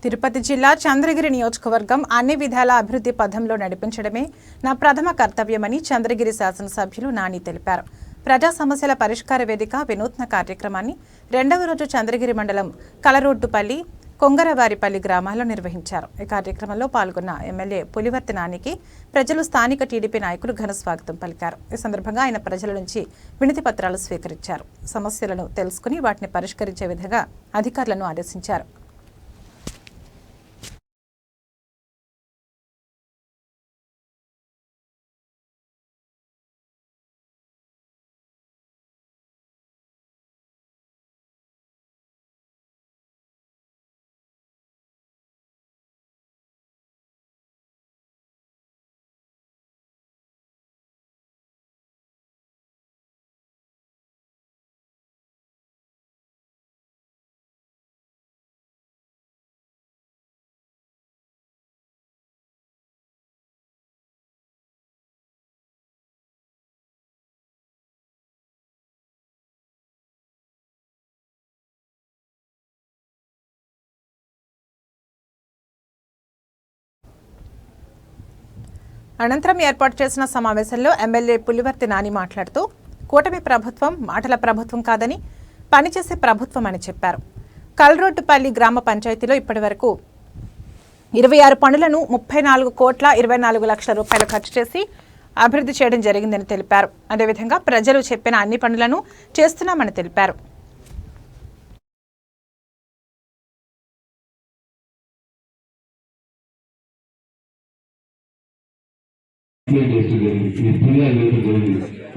తిరుపతి జిల్లా చంద్రగిరి నియోజకవర్గం అన్ని విధాల అభివృద్ధి పథంలో నడిపించడమే నా ప్రథమ కర్తవ్యమని చంద్రగిరి శాసనసభ్యులు నాని తెలిపారు. ప్రజా సమస్యల పరిష్కార వేదిక వినూత్న కార్యక్రమాన్ని రెండవ రోజు చంద్రగిరి మండలం కలరోడ్డుపల్లి, కొంగరవారిపల్లి గ్రామాల్లో నిర్వహించారు. ఈ కార్యక్రమంలో పాల్గొన్న ఎమ్మెల్యే పులివర్తి నానికి ప్రజలు, స్థానిక టీడీపీ నాయకులు ఘన స్వాగతం పలికారు. ఈ సందర్భంగా ఆయన ప్రజల నుంచి వినతి పత్రాలు స్వీకరించారు. సమస్యలను తెలుసుకుని వాటిని పరిష్కరించే విధంగా అధికారులను ఆదేశించారు. అనంతరం ఏర్పాటు చేసిన సమావేశంలో ఎమ్మెల్యే పులివర్తి నాని మాట్లాడుతూ, కూటమి ప్రభుత్వం మాటల ప్రభుత్వం కాదని, పనిచేసే ప్రభుత్వం అని చెప్పారు. కల్రోడ్డుపల్లి గ్రామ పంచాయతీలో ఇప్పటివరకు 26 పనులను 34,24 లక్షల రూపాయలు ఖర్చు చేసి అభివృద్ధి చేయడం జరిగిందని తెలిపారు. అదేవిధంగా ప్రజలు చెప్పిన అన్ని పనులను చేస్తున్నామని తెలిపారు.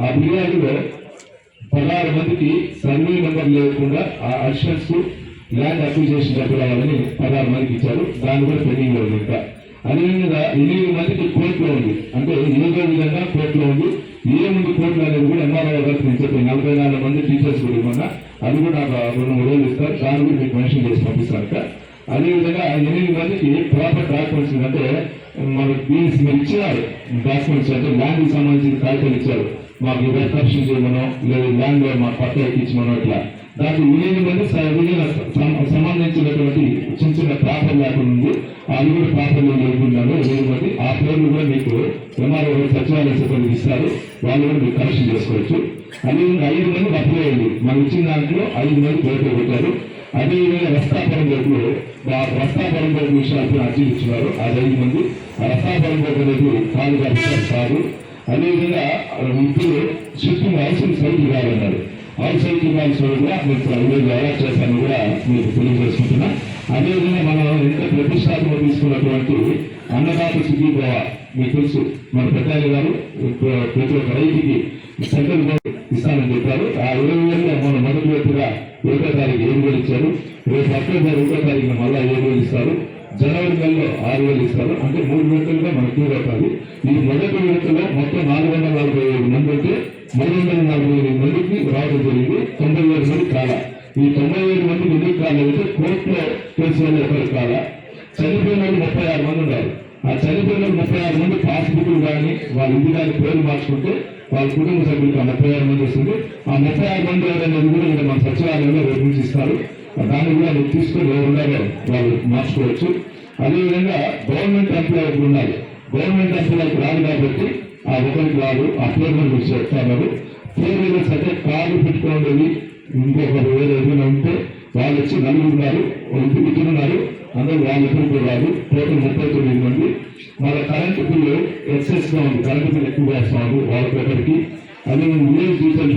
ఆ ఫిర్యాదులో 16 మందికి సర్వే నెంబర్ లేకుండా ఆ అడిషనల్స్ ల్యాండ్ అక్విజిషన్ డబ్బులు రావాలని 16 మందికి ఇచ్చారు. దాన్ని కూడా పెండింగ్ ఉంది. ఇంకా అదేవిధంగా 8 మందికి కోర్టులో ఉంది. అంటే ఏదో విధంగా కోర్టులో ఉంది. ఏముంది కోర్టులో అనేది కూడా ఎంఆర్ఓ గారికి నేను చెప్పాను. 44 మంది టీచర్స్ కూడా ఇవ్వన్నా అది కూడా నాకు 2-3 రోజులు ఇస్తారు. దాన్ని కూడా మీకు మెన్షన్ చేసి పంపిస్తారట. అదేవిధంగా 8 మందికి ప్రాపర్ డాక్యుమెంట్స్ అంటే మనకు మీరు ఇచ్చినారు డాక్యుమెంట్స్, అంటే ల్యాండ్కి సంబంధించిన కాగితాలు ఇచ్చారు. మాకు రికన్స్ట్రక్షన్ చేయమనో లేదా ల్యాండ్ మా పట్ట ఎక్కించమనో ఇట్లా దాంట్లో 8 మంది సంబంధించినటువంటి చిన్న చిన్న ప్రాపర్ లేకుండా ఉంది. అది కూడా ప్రాపర్లో జరుగుతున్నాను 8 మంది. ఆ పేర్లు కూడా మీకు ఎంఆర్ఓ సచివాలయ సిబ్బందికి ఇస్తారు. వాళ్ళు కూడా మీరు కరెక్షన్ చేసుకోవచ్చు. అదేవిధంగా 5 మంది అప్లై అయింది. మనం ఇచ్చిన దాంట్లో 5 మంది పేర్లు పెట్టారు. అదేవిధంగా రస్తాపరం బోర్డులో రస్తాపరం బోర్డు విషయాలు అర్జీ ఇచ్చినారు. అది 5 మంది. ఆ రస్తాపరం బోర్డు అనేది కాదు. అదేవిధంగా ఇప్పుడు షిఫ్టింగ్ హౌసింగ్ సైకిల్ కావాలన్నారు. హౌస్ సైకిల్ కూడా మీకు అలర్ట్ చేస్తాను కూడా మీకు తెలియజేసుకుంటున్నా. అదేవిధంగా మనం ఎంత ప్రతిష్టాత్మక తీసుకున్నటువంటి అన్నదాత సుఖీభవ మీకు తెలుసు. మన పెద్దాయి గారు ప్రతి ఒక్క రైతుకి సెంట్రల్ గవర్నమెంట్ ఇస్తానని చెప్పారు. ఆ 20,000 మన మొదటి విడతగా 1వ తారీఖు 7,000 ఇచ్చారు. రేపు అక్టోబర్ 1వ తారీఖున మళ్ళా 7,000 ఇస్తారు. జనవరి నెలలో 6,000 ఇస్తారు. అంటే 3 విడతలుగా మనకు అవుతుంది. ఈ మొదటి విడతలో మొత్తం 445 మంది ఉంటే 345 మందికి రావడం జరిగింది. 97 మంది కాలా. ఈ 97 మందికి ఎందుకు కాలేదంటే కోర్టులో కేసు ఒకరికి కాలా. చనిపోయిన 36 మంది ఉన్నారు. ఆ చనిపోయిన 36 మంది పాస్బుక్లు కానీ వాళ్ళ ఇంటి కానీ పేరు మార్చుకుంటే వాళ్ళ కుటుంబ సభ్యులకు 36 మంది వస్తుంది. ఆ 36 మంది అనేది కూడా ఇక్కడ మన సచివాలయంలో రేపు నుంచి ఇస్తారు. దాన్ని కూడా మీరు తీసుకొని ఎవరున్నారో వాళ్ళు మార్చుకోవచ్చు. అదేవిధంగా గవర్నమెంట్ ఎంప్లాయీకి ఉన్నారు. గవర్నమెంట్ ఎంప్లాయీకి రాదు కాబట్టి ఆ ఒకరికి రాదు. ఆ పేరు మీరు చెప్తారు. పేరు అంటే కార్డు పెట్టుకోండి. ఇంకొకరు ఏదైనా ఉంటే వాళ్ళు వచ్చి 4 ఉన్నారు. ఇంటికి ఉన్నారు. అందరూ వాళ్ళ ఎప్పుడు రాదు. టోటల్ 39 మంది. వాళ్ళ కరెంటు బిల్లు ఎక్సెస్ గా ఉంది. కరెంటు బిల్లు ఎక్కువ వేస్తున్నారు వాళ్ళకి ఒకరికి. అదే విలేజ్ డీటెయిల్స్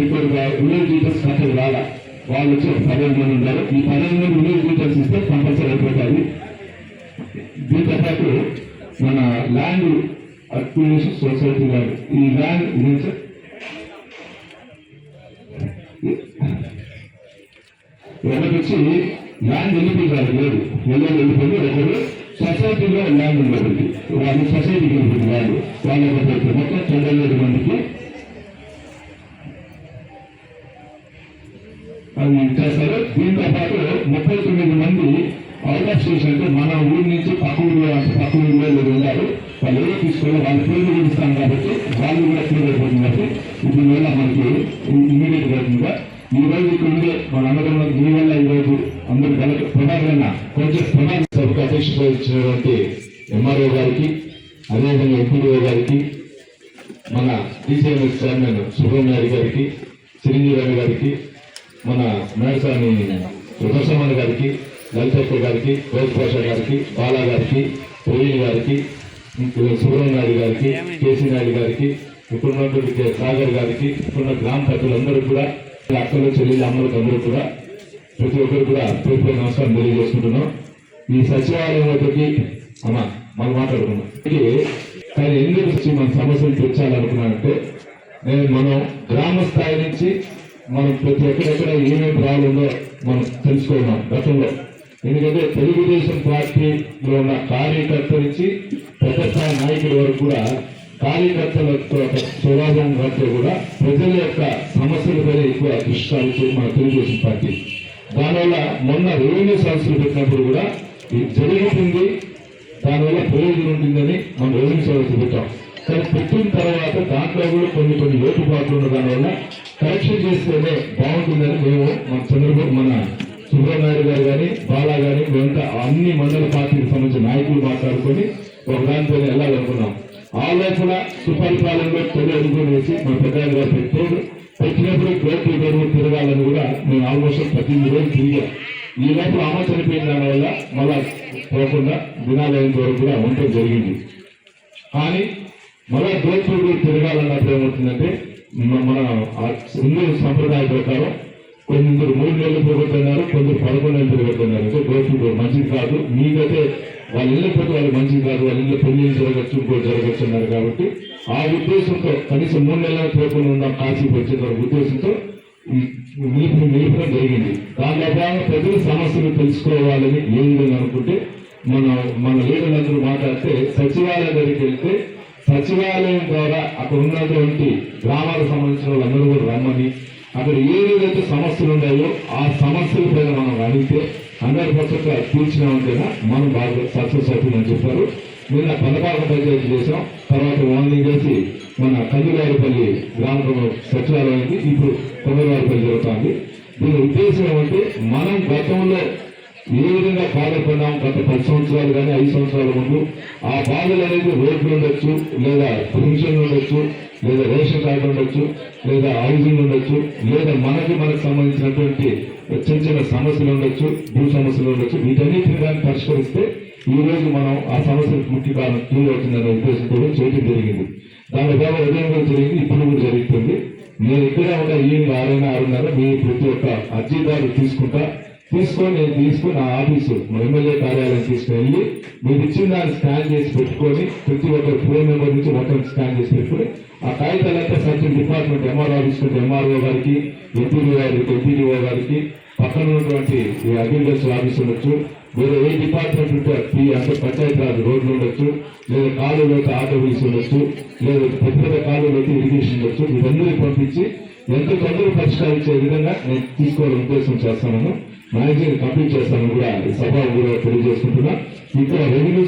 విలేజ్ డీటెయిల్స్ కట్టలు రాలా. వాళ్ళు వచ్చి 15 మంది ఉన్నారు. ఈ 15 మంది విలేజ్ డీటెయిల్స్ ఇస్తే కంపల్సరీ అయిపోతుంది. దీంతో పాటు మన ల్యాండ్ అక్విజిషన్ సొసైటీ గారు ఈ ల్యాండ్ ఇదే సార్ ఒకటి ల్యాండ్ వెళ్ళిపోయింది లేదు వెళ్ళిపోయింది. ఒకరు సొసైటీలో ల్యాండ్ ఉండబట్టి వాళ్ళు సొసైటీకి వెళ్ళిపోయింది ల్యాండ్ వాళ్ళ మొత్తం 97 మందికి అది చేస్తారు. దీంతో పాటు 39 మంది అవుట్ ఆఫ్ స్టేషన్ అంటే మన ఊరి నుంచి పక్క ఊళ్ళో ఉన్నారు. వాళ్ళు ఏదో తీసుకోవాలి వాళ్ళ పేరు ఇస్తాం కాబట్టి వాళ్ళు కూడా క్లియర్ అయిపోతుంది. కాబట్టి దీనివల్ల మనకి ఇమీడియట్ గా ఈ రోజు ఇక్కడ ఉండే మన అందరం మీ వల్ల ఈరోజు అందరూ ప్రధానంగా కొంచెం ప్రధాన సభకు అధ్యక్షత ఇచ్చినటువంటి ఎంఆర్ఓ గారికి, అదేవిధంగా ఎంపీడీఓ గారికి, మన డిసిఎంఎస్ చైర్మన్ సుబ్రహ్మణ్య గారికి, చిరంజీవి గారికి, మన మేడసాని సుదర్శమణ గారికి, లలితక్క గారికి, గౌత్ గారికి, బాలా గారికి, ప్రవీణ్ గారికి, సుబ్రహ్మణ్య గారికి, కేసీ నాయుడు గారికి, ఇక్కడ ఉన్నటువంటి సాగర్ గారికి, ఇక్కడ గ్రామ పెద్దలందరూ కూడా, అక్కలు చెల్లెలు అమ్మలకు అందరూ కూడా, ప్రతి ఒక్కరు కూడా పూర్తి నమస్కారం తెలియజేసుకుంటున్నాం. ఈ సచివాలయంలోకి మనం మాట్లాడుకున్నాం. కానీ ఎందుకు వచ్చి మన సమస్యలు తెచ్చాలనుకున్నానంటే, మనం గ్రామ స్థాయి నుంచి మనం ప్రతి ఒక్కరెక్కడ ఏమేమి ప్రాబ్లంలో మనం తెలుసుకున్నాం గతంలో. ఎందుకంటే తెలుగుదేశం పార్టీలో ఉన్న కార్యకర్త నుంచి పెద్ద స్థాయి నాయకుల వరకు కూడా కార్యకర్తలతో స్వభావం కంటే కూడా ప్రజల యొక్క సమస్యలపైన ఎక్కువ దృష్టి సాధించేది మన తెలుగుదేశం పార్టీ. దానివల్ల మొన్న రెవెన్యూ సమస్యలు పెట్టినప్పుడు కూడా ఇది జరుగుతుంది, దానివల్ల ప్రయోజనం ఉంటుందని మనం రెవెన్యూ సమస్యలు పెట్టాం. కానీ పెట్టిన తర్వాత దాంట్లో కూడా కొన్ని లోటుపాట్లు ఉన్న దానివల్ల కరెక్షన్ చేస్తేనే బాగుంటుందని మేము మన సుబ్రహ్మణ్య గారు కానీ, బాలా కానీ, మేమంతా అన్ని మండల పార్టీకి సంబంధించిన నాయకులు మాట్లాడుకొని ఒక దానిపైన వెళ్ళాలనుకున్నాం. ఆ లోపల సుపరిపాలనలో తొలి అడుగులు వేసి మా పెద్దలు గారు పెట్టినప్పుడు కోర్టు గడువు తిరగాలని కూడా మేము ఆల్మోస్ట్ 18 రోజులు తిరిగాం. ఈ లోపల అమ్మ చనిపోయిన దానివల్ల మళ్ళా పోకుండా దినాలైన వరకు కూడా ఉండటం జరిగింది. కానీ మళ్ళా కోర్టు తిరగాలన్నప్పుడు ఏమవుతుందంటే, మన హిందూ సంప్రదాయ ప్రకారం కొందరు 3 నెలలు తిరుగుతున్నారు, కొందరు 11 నెలలు తిరుగుతున్నారు. అంటే కోర్టు మంచిది కాదు, మీకైతే వాళ్ళ ఇళ్ళ పోతే వాళ్ళు మంచిది కాదు, వాళ్ళ ఇళ్ళ పెళ్లి జరగచ్చు, ఇంకోటి జరగచ్చు అన్నారు. కాబట్టి ఆ ఉద్దేశంతో కనీసం 3 నెలల తిరగకుండా ఉందాం కాశీకి వచ్చే ఉద్దేశంతో నిలుపడం జరిగింది. దానిలో భాగంగా ప్రజల సమస్యలు తెలుసుకోవాలని ఏ విధంగా అనుకుంటే, మన లీడర్లందరూ మాట్లాడితే సచివాలయం దగ్గరికి వెళ్తే సచివాలయం ద్వారా అక్కడ ఉన్నటువంటి గ్రామాలకు సంబంధించిన వాళ్ళందరూ కూడా రమ్మని, అక్కడ ఏదైతే సమస్యలు ఉన్నాయో ఆ సమస్యల పైన మనం అడిగితే 100% తీర్చినామంటేనా మనం బాగా సక్సెస్ అవుతుందని చెప్పారు. నిన్న పదపాక పంచాయతీ చేసాం. తర్వాత మార్నింగ్ చేసి మన కందివారిపల్లి గ్రామ సచివాలయానికి ఇప్పుడు కొందరవారిపల్లి జరుగుతుంది. దీని ఉద్దేశం ఏమంటే, మనం గతంలో ఏ విధంగా బాధపడ్డాం గత 10 సంవత్సరాలు కానీ 5 సంవత్సరాల ముందు, ఆ బాధలు అనేది రోడ్లు ఉండొచ్చు, లేదా పెన్షన్లు ఉండొచ్చు, లేదా రేషన్ కార్డు ఉండొచ్చు, లేదా హౌసింగ్ ఉండొచ్చు, లేదా మనకు సంబంధించినటువంటి చిన్న సమస్యలు ఉండొచ్చు, భూ సమస్యలు ఉండొచ్చు. వీటన్నిటిని కానీ పరిష్కరిస్తే ఈ రోజు మనం ఆ సమస్యలు ముఖ్య కారణం క్లియర్ అవుతుందనే ఉద్దేశంతో చేయడం జరిగింది. దాని ద్వారా ఉదయం కూడా జరిగింది, ఇప్పుడు కూడా జరుగుతుంది. నేను ఇక్కడ ఉన్న ఈవినింగ్ 6:30 మీ ప్రతి ఒక్క అర్జీదారు తీసుకొని ఆ ఆఫీసు మన ఎమ్మెల్యే కార్యాలయం తీసుకుని వెళ్ళి మీరు ఇచ్చిన దాన్ని స్కాన్ చేసి పెట్టుకొని, ప్రతి ఒక్క ఫోన్ నెంబర్ నుంచి మొత్తం స్కాన్ చేసి పెట్టుకుని ఆ కాగితాలంతా సర్కిల్ డిపార్ట్మెంట్ ఎంఆర్ఓ ఆఫీస్ నుంచి ఎంఆర్ఓ గారికి, ఎంపీడీఓ గారికి, పక్కన ఉన్నటువంటి అగ్రికల్చర్ ఆఫీస్ ఉండొచ్చు, వేరే ఏ డిపార్ట్మెంట్ ఉంటే అంటే పంచాయతీ రాజ్ రోడ్లు ఉండొచ్చు, లేదా కాలువలు అయితే ఆర్డబ్ల్యూసీ ఉండొచ్చు, లేదా పెద్ద కాలువలు అయితే ఇరిగేషన్ ఉండొచ్చు. ఇవన్నీ పంపించి ఎంత తొందరగా పరిష్కరించే విధంగా నేను తీసుకోవాలని ఉద్దేశం చేస్తాను. మ్యాగజైన్ కంప్లీట్ చేస్తాను కూడా ఈ సభ కూడా తెలియజేసుకుంటున్నా. ఇక్కడ రెవెన్యూ